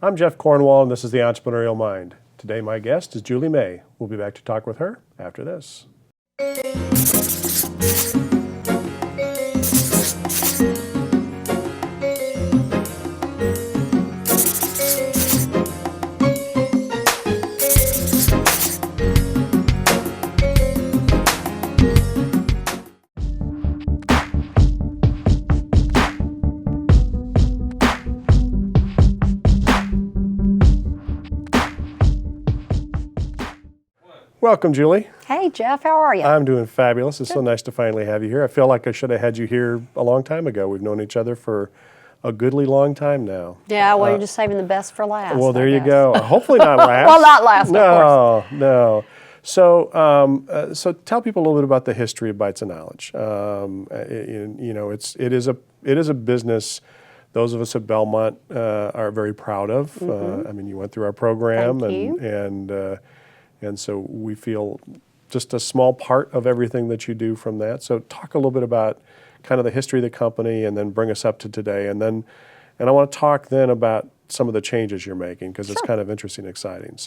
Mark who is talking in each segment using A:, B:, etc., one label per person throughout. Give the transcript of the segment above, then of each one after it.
A: I'm Jeff Cornwall, and this is the Entrepreneurial Mind. Today, my guest is Julie May. We'll be back to talk with her after this. Welcome, Julie.
B: Hey, Jeff, how are you?
A: I'm doing fabulous. It's so nice to finally have you here. I feel like I should have had you here a long time ago. We've known each other for a goodly long time now.
B: Yeah, well, you're just saving the best for last.
A: Well, there you go. Hopefully not last.
B: Well, not last, of course.
A: No. So tell people a little bit about the history of Bytes of Knowledge. It is a business those of us at Belmont are very proud of.
B: Mm-hmm.
A: I mean, you went through our program,
B: Thank you.
A: And so we feel just a small part of everything that you do from that. So talk a little bit about kind of the history of the company and then bring us up to today. And I want to talk then about some of the changes you're making because it's kind of interesting and exciting.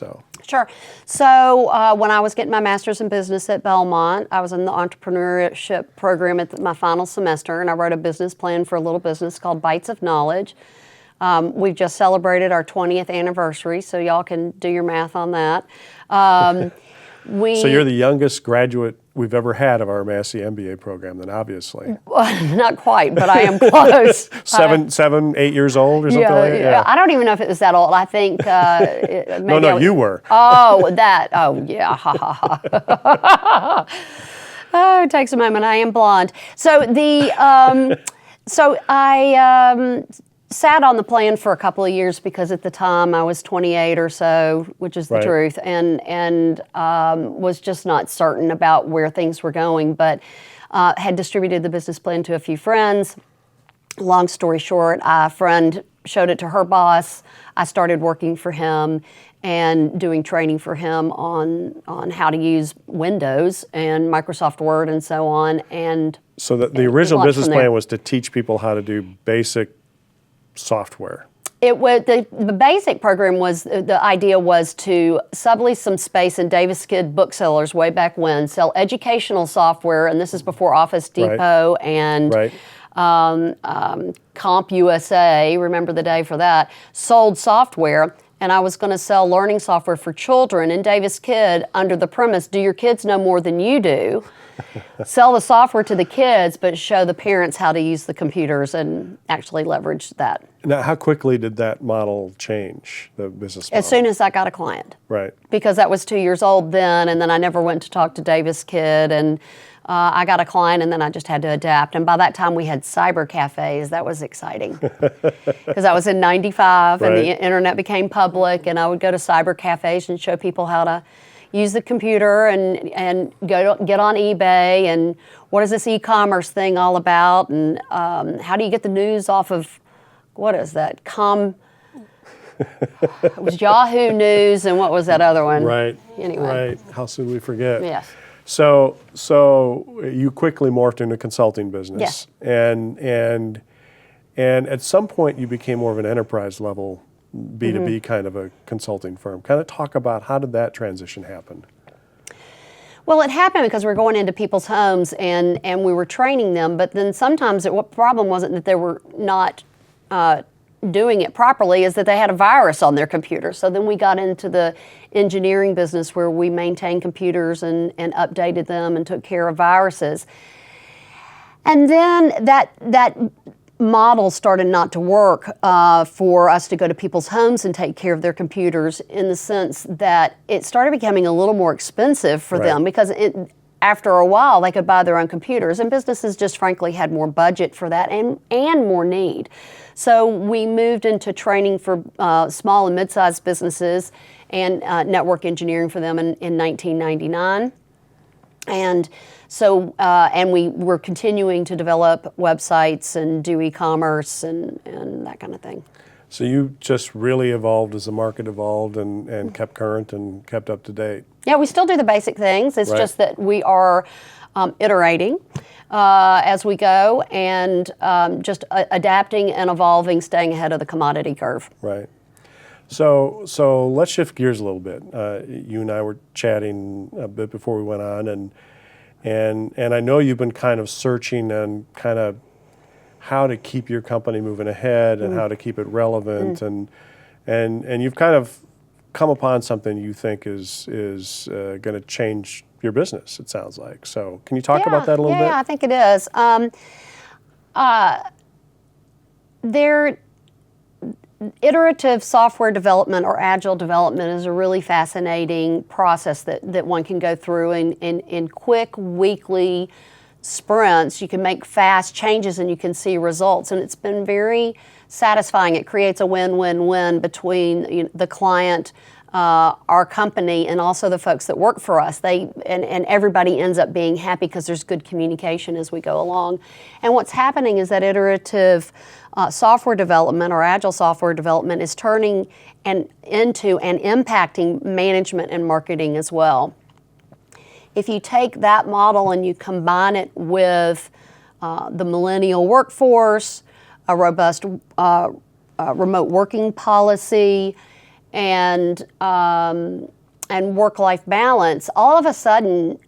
B: Sure. So when I was getting my master's in business at Belmont, I was in the entrepreneurship program at my final semester, and I wrote a business plan for a little business called Bytes of Knowledge. We've just celebrated our 20th anniversary, so y'all can do your math on that.
A: So you're the youngest graduate we've ever had of our Massey MBA program, then obviously.
B: Not quite, but I am close.
A: 7, 8 years old or something like that?
B: Yeah. I don't even know if it was that old. I think maybe
A: No, you were.
B: Oh, yeah, ha, ha, ha. Oh, it takes a moment. I am blonde. So I sat on the plan for a couple of years because at the time I was 28 or so, which is the truth, and was just not certain about where things were going, but had distributed the business plan to a few friends. Long story short, a friend showed it to her boss. I started working for him and doing training for him on how to use Windows and Microsoft Word and so on. And
A: so the original business plan was to teach people how to do basic software.
B: It was the basic program was the idea was to sublease some space in Davis Kidd booksellers way back when, sell educational software, and this is before Office Depot and CompUSA. Remember the day for that? Sold software, and I was going to sell learning software for children in Davis Kidd under the premise: do your kids know more than you do? Sell the software to the kids, but show the parents how to use the computers and actually leverage that.
A: Now, how quickly did that model change, the business model?
B: As soon as I got a client.
A: Right.
B: Because that was 2 years old then, and then I never went to talk to Davis Kidd, and I got a client, and then I just had to adapt. And by that time, we had cyber cafes. That was exciting. Because that was in 95, and the internet became public, and I would go to cyber cafes and show people how to use the computer and get on eBay, and what is this e-commerce thing all about, and how do you get the news off of, what is that, it was Yahoo News, and what was that other one? Anyway.
A: Right. How soon we forget?
B: Yes.
A: So you quickly morphed into a consulting business.
B: Yes.
A: And at some point you became more of an enterprise level B2B kind of a consulting firm. Kind of talk about how did that transition happen?
B: Well, it happened because we were going into people's homes and we were training them, but then sometimes the problem wasn't that they were not doing it properly, is that they had a virus on their computer. So then we got into the engineering business where we maintained computers and updated them and took care of viruses. And then that model started not to work for us to go to people's homes and take care of their computers, in the sense that it started becoming a little more expensive for them, because after a while they could buy their own computers, and businesses just frankly had more budget for that and more need. So we moved into training for small and mid-sized businesses and network engineering for them in 1999. And so, and we were continuing to develop websites and do e-commerce and that kind of thing.
A: So you just really evolved as the market evolved and kept current and kept up to date.
B: Yeah, we still do the basic things. It's just that we are iterating as we go and just adapting and evolving, staying ahead of the commodity curve.
A: Right. So let's shift gears a little bit. You and I were chatting a bit before we went on, and I know you've been kind of searching on kind of how to keep your company moving ahead and how to keep it relevant, and you've kind of come upon something you think is going to change your business. It sounds like. So can you talk about that a little bit?
B: Yeah, I think it is. Iterative software development or agile development is a really fascinating process that one can go through in quick weekly sprints. You can make fast changes and you can see results, and it's been very satisfying. It creates a win-win-win between the client, our company, and also the folks that work for us. And everybody ends up being happy because there's good communication as we go along. And what's happening is that iterative software development or agile software development is turning into and impacting management and marketing as well. If you take that model and you combine it with the millennial workforce, a robust remote working policy, and work-life balance, all of a sudden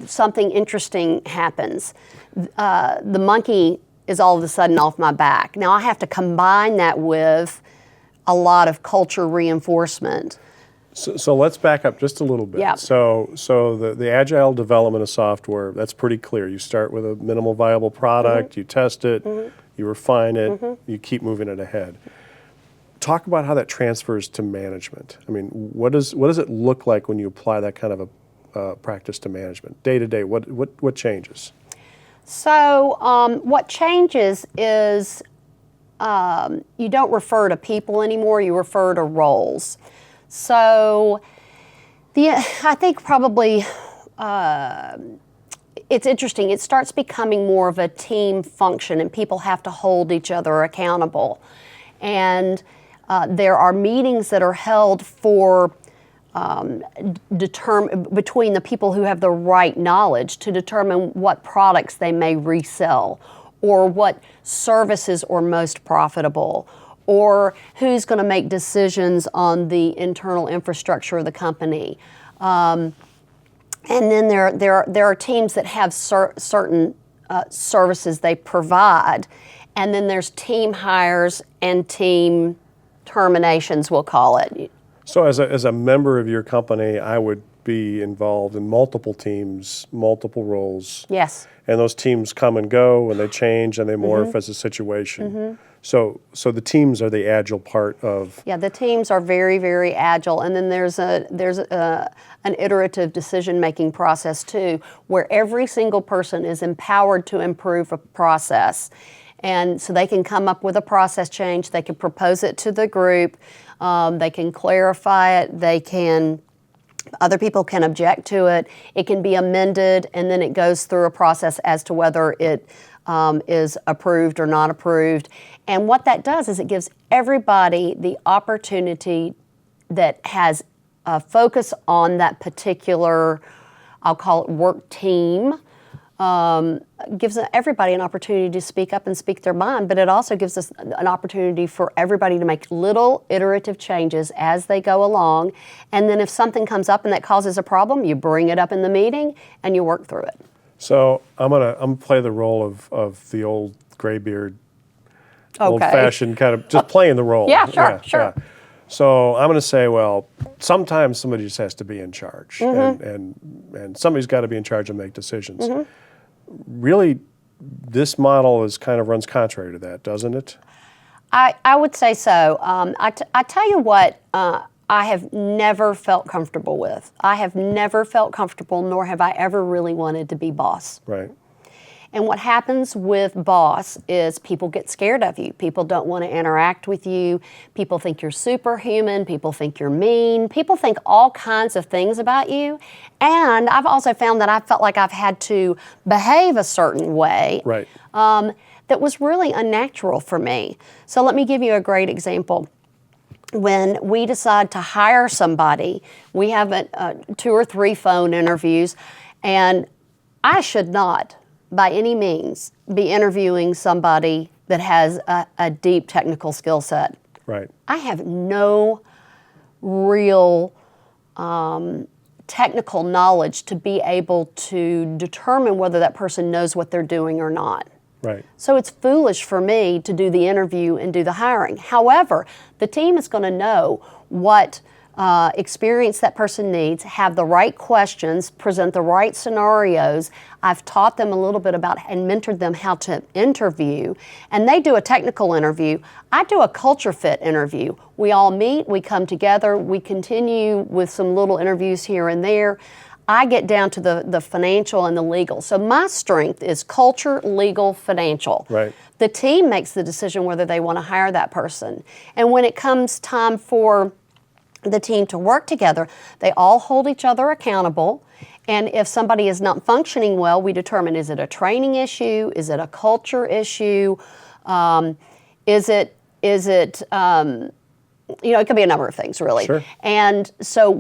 B: something interesting happens. The monkey is all of a sudden off my back. Now I have to combine that with a lot of culture reinforcement.
A: So let's back up just a little bit.
B: Yeah.
A: So the agile development of software, that's pretty clear. You start with a minimal viable product, you test it, you refine it, you keep moving it ahead. Talk about how that transfers to management. I mean, what does it look like when you apply that kind of a practice to management? Day to day, what changes?
B: So what changes is you don't refer to people anymore, you refer to roles. So I think probably it's interesting. It starts becoming more of a team function, and people have to hold each other accountable. And there are meetings that are held for between the people who have the right knowledge to determine what products they may resell, or what services are most profitable, or who's going to make decisions on the internal infrastructure of the company. And then there are teams that have certain services they provide, and then there's team hires and team terminations, we'll call it.
A: So as a member of your company, I would be involved in multiple teams, multiple roles.
B: Yes.
A: And those teams come and go, and they change and they morph as a situation. So the teams are the agile part of.
B: Yeah, the teams are very, very agile, and then there's an iterative decision-making process too, where every single person is empowered to improve a process. And so they can come up with a process change, they can propose it to the group, they can clarify it, other people can object to it, it can be amended, and then it goes through a process as to whether it is approved or not approved. And what that does is it gives everybody the opportunity that has a focus on that particular, I'll call it work team, gives everybody an opportunity to speak up and speak their mind, but it also gives us an opportunity for everybody to make little iterative changes as they go along. And then if something comes up and that causes a problem, you bring it up in the meeting and you work through it.
A: So I'm gonna play the role of the old graybeard, old-fashioned kind of just playing the role.
B: Yeah, sure.
A: Yeah. So I'm going to say, well, sometimes somebody just has to be in charge, and somebody's got to be in charge and make decisions. Really, this is kind of runs contrary to that, doesn't it?
B: I would say so. I tell you what, I have never felt comfortable with. I have never felt comfortable, nor have I ever really wanted to be boss.
A: Right.
B: And what happens with boss is people get scared of you. People don't want to interact with you. People think you're superhuman. People think you're mean. People think all kinds of things about you. And I've also found that I felt like I've had to behave a certain way.
A: Right.
B: That was really unnatural for me. So let me give you a great example. When we decide to hire somebody, we have 2 or 3 phone interviews, and I should not, by any means, be interviewing somebody that has a deep technical skill set.
A: Right.
B: I have no real technical knowledge to be able to determine whether that person knows what they're doing or not.
A: Right.
B: So it's foolish for me to do the interview and do the hiring. However, the team is going to know what experience that person needs, have the right questions, present the right scenarios. I've taught them a little bit about and mentored them how to interview, and they do a technical interview. I do a culture fit interview. We all meet, we come together, we continue with some little interviews here and there. I get down to the financial and the legal. So my strength is culture, legal, financial.
A: Right.
B: The team makes the decision whether they want to hire that person. And when it comes time for the team to work together, they all hold each other accountable. And if somebody is not functioning well, we determine, is it a training issue? Is it a culture issue? Is it it could be a number of things, really.
A: Sure.
B: And so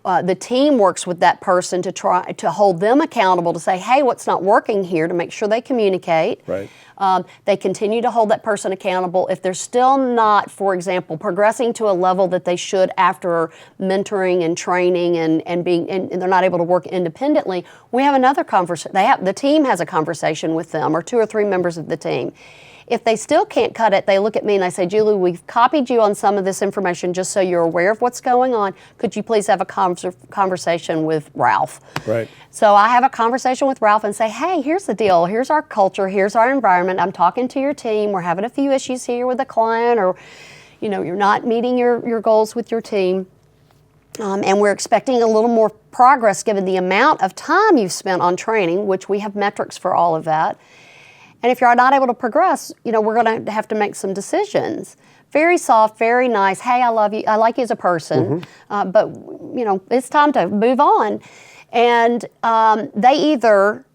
B: the team works with that person to try to hold them accountable to say, hey, what's not working here, to make sure they communicate.
A: Right.
B: They continue to hold that person accountable. If they're still not, for example, progressing to a level that they should after mentoring and training and they're not able to work independently, we have another conversation. The team has a conversation with them, or 2 or 3 members of the team. If they still can't cut it, they look at me and they say, Julie, we've copied you on some of this information just so you're aware of what's going on. Could you please have a conversation with Ralph?
A: Right.
B: So I have a conversation with Ralph and say, hey, here's the deal. Here's our culture. Here's our environment. I'm talking to your team. We're having a few issues here with a client, or you're not meeting your goals with your team. And we're expecting a little more progress given the amount of time you've spent on training, which we have metrics for all of that. And if you're not able to progress, we're going to have to make some decisions. Very soft, very nice. Hey, I love you. I like you as a person, but it's time to move on. And they either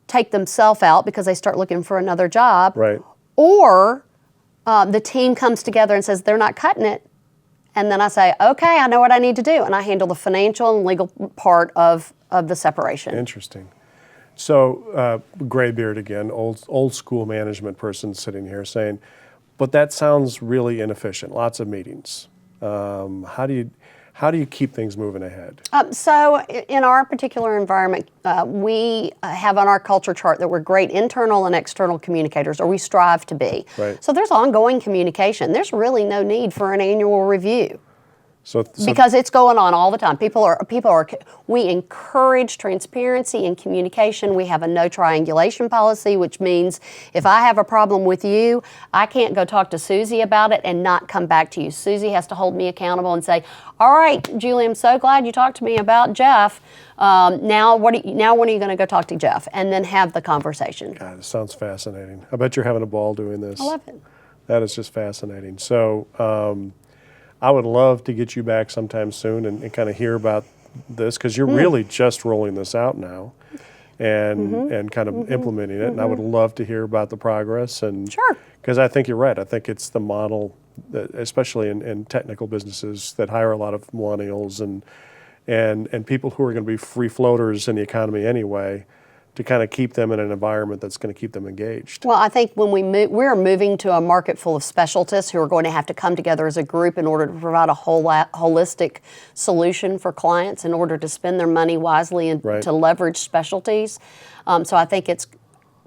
B: take themselves out because they start looking for another job,
A: Right.
B: or the team comes together and says they're not cutting it. And then I say, okay, I know what I need to do, and I handle the financial and legal part of the separation.
A: Interesting. So, graybeard again, old school management person sitting here saying, but that sounds really inefficient. Lots of meetings. How do you keep things moving ahead?
B: So, in our particular environment, we have on our culture chart that we're great internal and external communicators, or we strive to be.
A: Right.
B: So, there's ongoing communication. There's really no need for an annual review.
A: So
B: Because it's going on all the time. We encourage transparency and communication. We have a no triangulation policy, which means if I have a problem with you, I can't go talk to Susie about it and not come back to you. Susie has to hold me accountable and say, all right, Julie, I'm so glad you talked to me about Jeff. Now when are you going to go talk to Jeff? And then have the conversation.
A: God, it sounds fascinating. I bet you're having a ball doing this.
B: I love it.
A: That is just fascinating. So I would love to get you back sometime soon and kind of hear about this, because you're really just rolling this out now and kind of implementing it. And I would love to hear about the progress. And
B: Sure.
A: Because I think you're right. I think it's the model, that, especially in technical businesses that hire a lot of millennials and people who are going to be free floaters in the economy anyway, to kind of keep them in an environment that's going to keep them engaged.
B: Well, I think when we're moving to a market full of specialists who are going to have to come together as a group in order to provide a holistic solution for clients in order to spend their money wisely and
A: Right.
B: to leverage specialties. So I think it's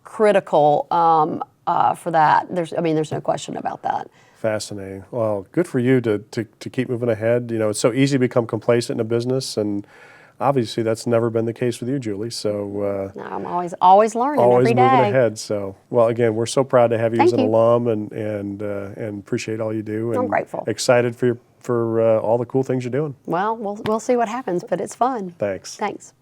B: critical for that. There's no question about that.
A: Fascinating. Well, good for you to keep moving ahead. It's so easy to become complacent in a business, and obviously that's never been the case with you, Julie. So
B: No, I'm always learning
A: always
B: every day.
A: moving ahead. So, well, again, we're so proud to have you
B: Thank
A: as an
B: you.
A: alum, and appreciate all you do. And
B: I'm grateful.
A: Excited for all the cool things you're doing.
B: Well, we'll see what happens, but it's fun.
A: Thanks.
B: Thanks.